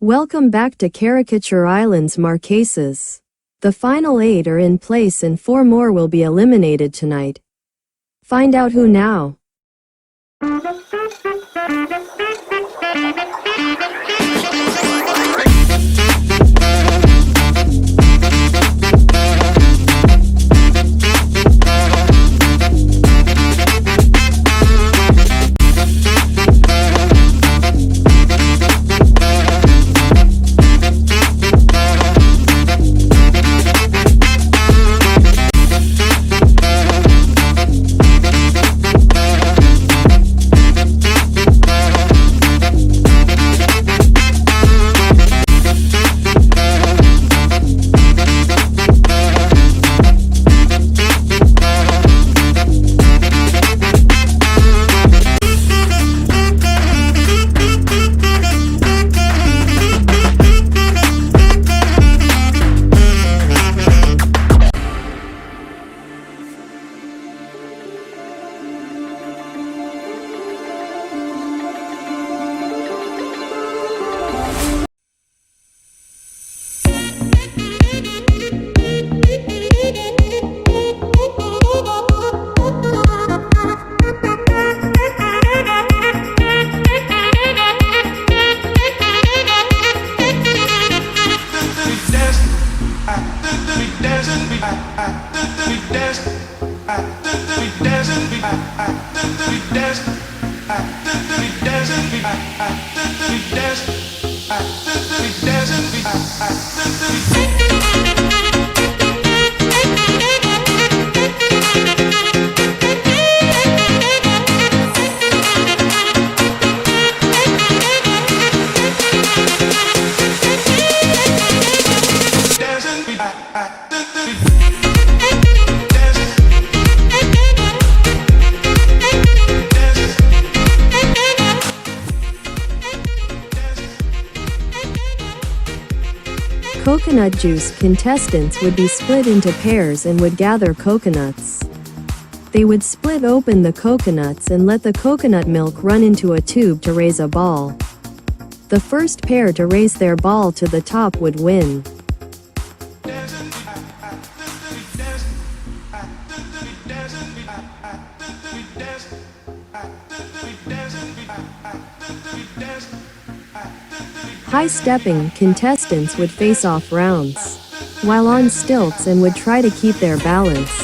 Welcome back to Caricature Islands, Marquesas. The final 8 are in place and 4 more will be eliminated tonight. Find out who now. Coconut juice contestants would be split into pairs and would gather coconuts. They would split open the coconuts and let the coconut milk run into a tube to raise a ball. The first pair to raise their ball to the top would win. High-stepping contestants would face off rounds while on stilts and would try to keep their balance.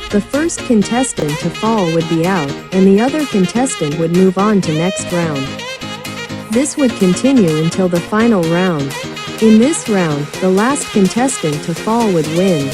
The first contestant to fall would be out, and the other contestant would move on to next round. This would continue until the final round. In this round, the last contestant to fall would win.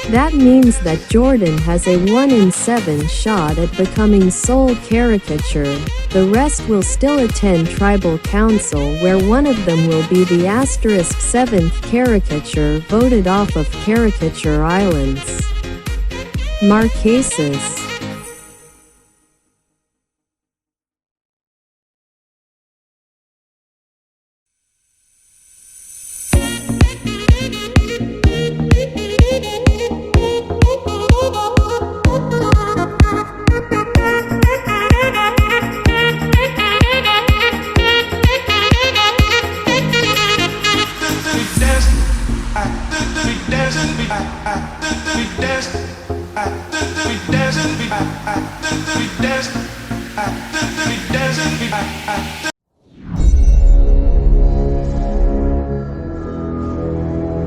That means that Jordan has a 1 in 7 shot at becoming sole caricature. The rest will still attend tribal council, where one of them will be the *7th caricature voted off of Caricature Islands. Marquesas.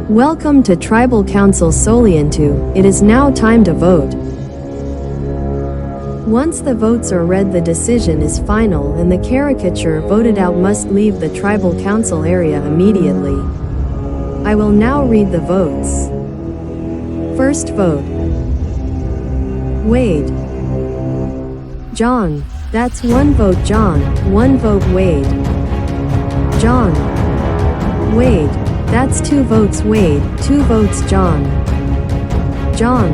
Welcome to Tribal Council Solientu. It is now time to vote. Once the votes are read, the decision is final and the caricature voted out must leave the Tribal Council area immediately. I will now read the votes. First vote. Wade. John. That's 1 vote John, 1 vote Wade. John. Wade. That's 2 votes Wade, 2 votes John. John.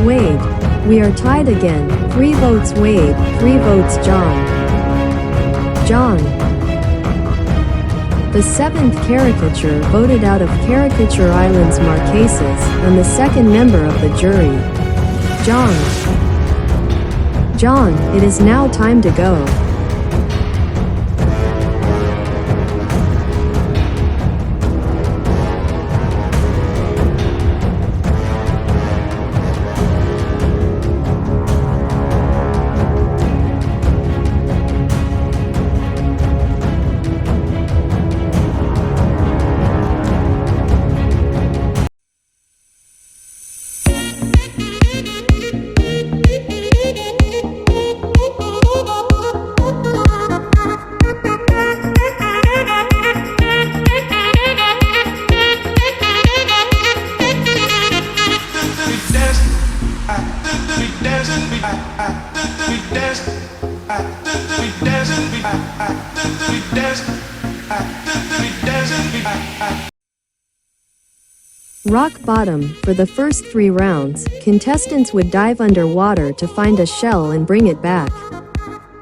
Wade. We are tied again, 3 votes Wade, 3 votes John. John. The seventh caricature voted out of Caricature Islands Marquesas, and the second member of the jury. John. John, it is now time to go. Rock bottom. For the first 3 rounds, contestants would dive underwater to find a shell and bring it back.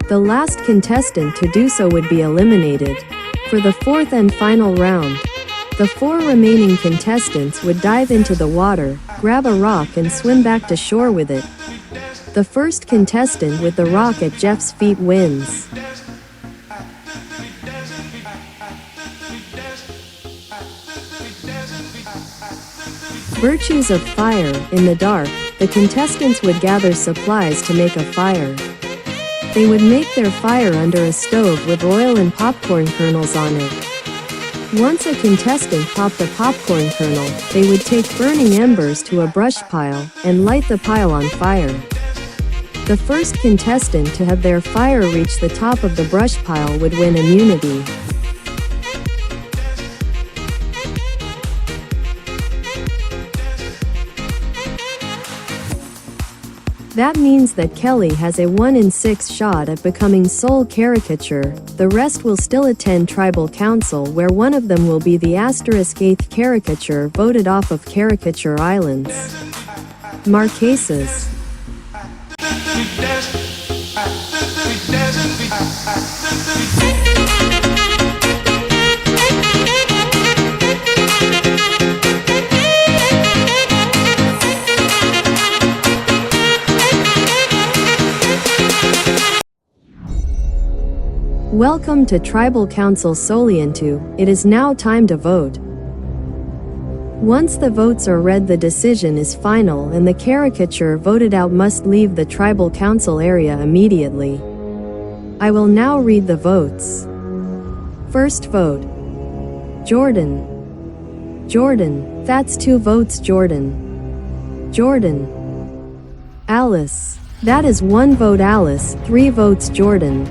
The last contestant to do so would be eliminated. For the 4th and final round, the 4 remaining contestants would dive into the water, grab a rock and swim back to shore with it. The first contestant with the rock at Jeff's feet wins. Virtues of fire. In the dark, the contestants would gather supplies to make a fire. They would make their fire under a stove with oil and popcorn kernels on it. Once a contestant popped a popcorn kernel, they would take burning embers to a brush pile and light the pile on fire. The first contestant to have their fire reach the top of the brush pile would win immunity. That means that Kelly has a 1 in 6 shot at becoming sole caricature. The rest will still attend tribal council, where one of them will be the *8th caricature voted off of Caricature Islands. Marquesas. Welcome to Tribal Council Solientu. It is now time to vote. Once the votes are read, the decision is final and the caricature voted out must leave the Tribal Council area immediately. I will now read the votes. First vote. Jordan. Jordan. That's 2 votes, Jordan. Jordan. Alice. That is 1 vote, Alice. 3 votes, Jordan.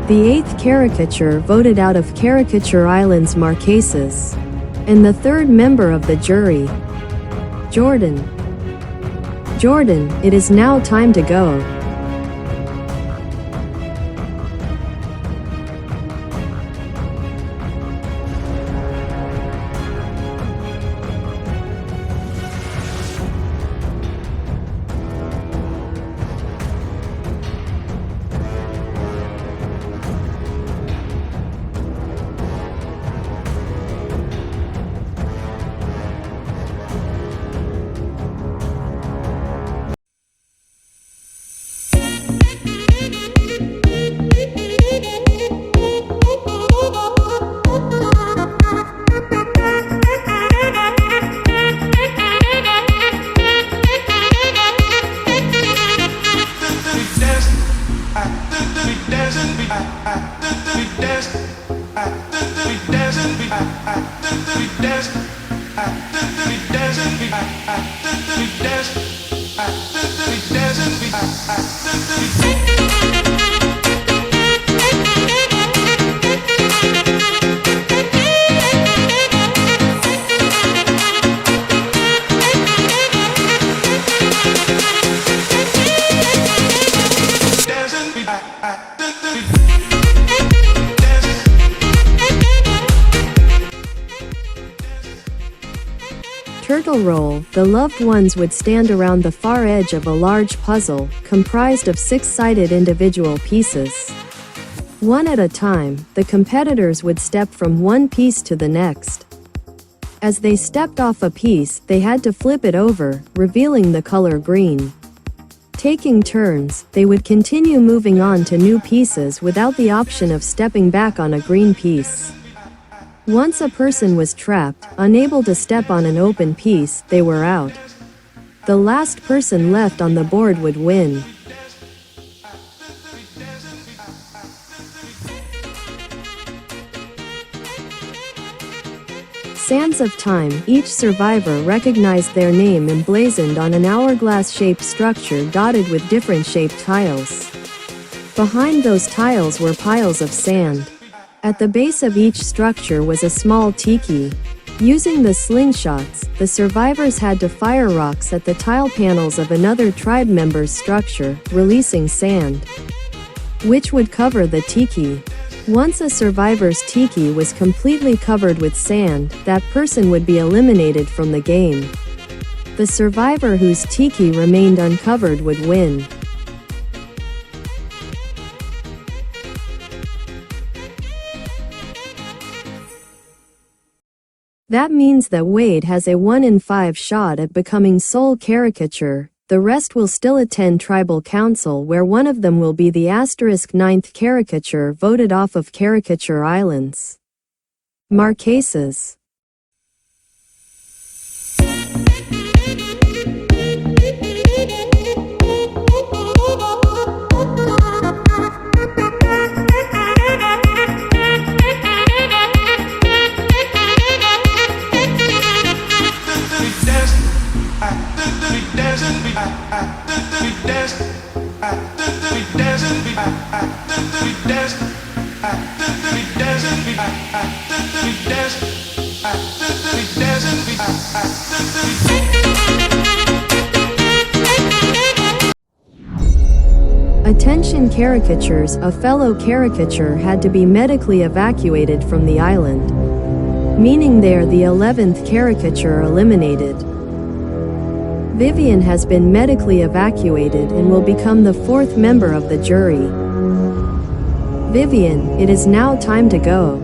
The 8th caricature voted out of Caricature Islands Marquesas. And the 3rd member of the jury. Jordan. Jordan, it is now time to go. Turtle roll. The loved ones would stand around the far edge of a large puzzle, comprised of 6-sided individual pieces. One at a time, the competitors would step from one piece to the next. As they stepped off a piece, they had to flip it over, revealing the color green. Taking turns, they would continue moving on to new pieces without the option of stepping back on a green piece. Once a person was trapped, unable to step on an open piece, they were out. The last person left on the board would win. Sands of time, each survivor recognized their name emblazoned on an hourglass-shaped structure dotted with different shaped tiles. Behind those tiles were piles of sand. At the base of each structure was a small tiki. Using the slingshots, the survivors had to fire rocks at the tile panels of another tribe member's structure, releasing sand, which would cover the tiki. Once a survivor's tiki was completely covered with sand, that person would be eliminated from the game. The survivor whose tiki remained uncovered would win. That means that Wade has a 1 in 5 shot at becoming sole caricature. The rest will still attend tribal council, where one of them will be the *9th caricature voted off of Caricature Islands. Marquesas. Attention caricatures, a fellow caricature had to be medically evacuated from the island, meaning they're the 11th caricature eliminated. Vivian has been medically evacuated and will become the 4th member of the jury. Vivian, it is now time to go.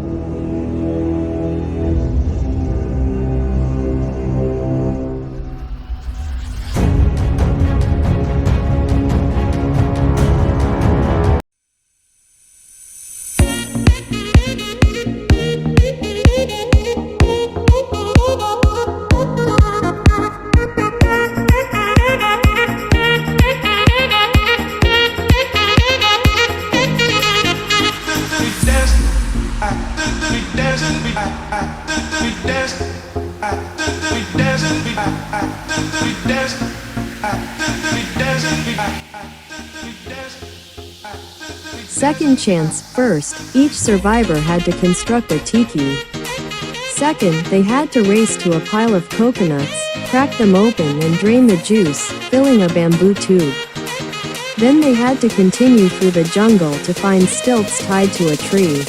Second chance. First, each survivor had to construct a tiki. Second, they had to race to a pile of coconuts, crack them open and drain the juice, filling a bamboo tube. Then they had to continue through the jungle to find stilts tied to a tree.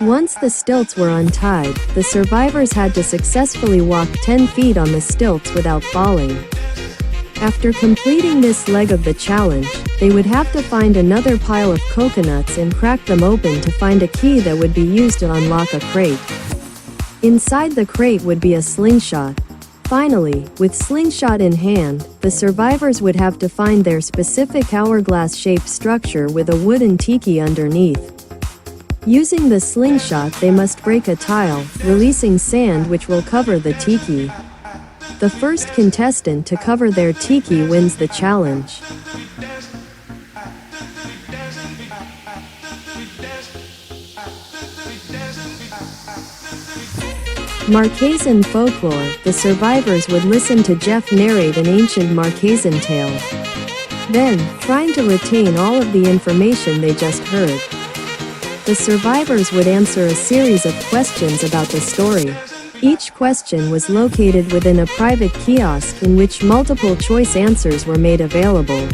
Once the stilts were untied, the survivors had to successfully walk 10 feet on the stilts without falling. After completing this leg of the challenge, they would have to find another pile of coconuts and crack them open to find a key that would be used to unlock a crate. Inside the crate would be a slingshot. Finally, with slingshot in hand, the survivors would have to find their specific hourglass-shaped structure with a wooden tiki underneath. Using the slingshot, they must break a tile, releasing sand which will cover the tiki. The first contestant to cover their tiki wins the challenge. Marquesan folklore, the survivors would listen to Jeff narrate an ancient Marquesan tale. Then, trying to retain all of the information they just heard, the survivors would answer a series of questions about the story. Each question was located within a private kiosk in which multiple choice answers were made available.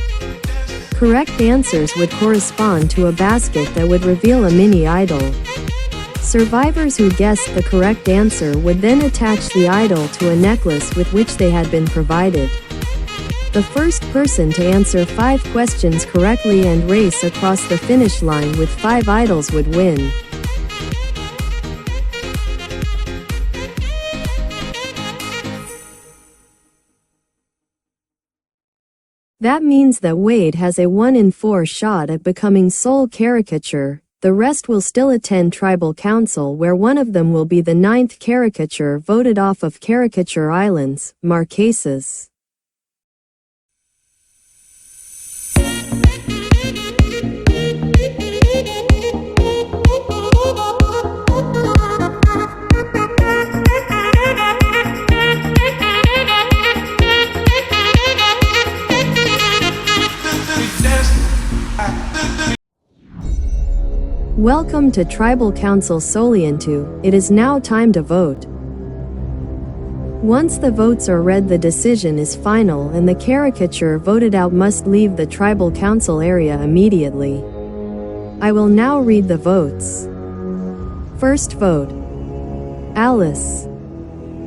Correct answers would correspond to a basket that would reveal a mini idol. Survivors who guessed the correct answer would then attach the idol to a necklace with which they had been provided. The first person to answer 5 questions correctly and race across the finish line with 5 idols would win. That means that Wade has a 1 in 4 shot at becoming sole caricature. The rest will still attend tribal council, where one of them will be the 9th caricature voted off of Caricature Islands, Marquesas. Welcome to Tribal Council Soliantu. It is now time to vote. Once the votes are read, the decision is final and the caricature voted out must leave the Tribal Council area immediately. I will now read the votes. First vote. Alice.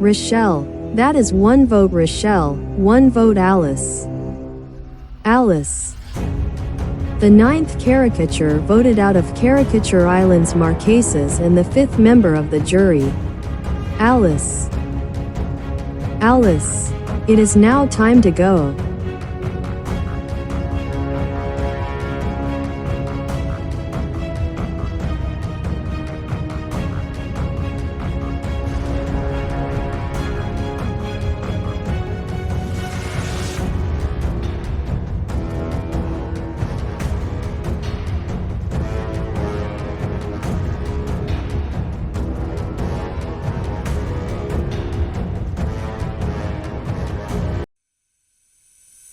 Rochelle. That is 1 vote Rochelle, 1 vote Alice. Alice. The 9th caricature voted out of Caricature Islands, Marquesas, and the 5th member of the jury. Alice. Alice. It is now time to go.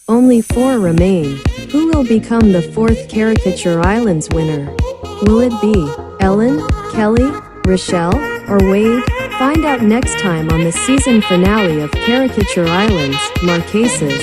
Only 4 remain. Who will become the 4th Caricature Islands winner? Will it be Ellen, Kelly, Rochelle, or Wade? Find out next time on the season finale of Caricature Islands, Marquesas.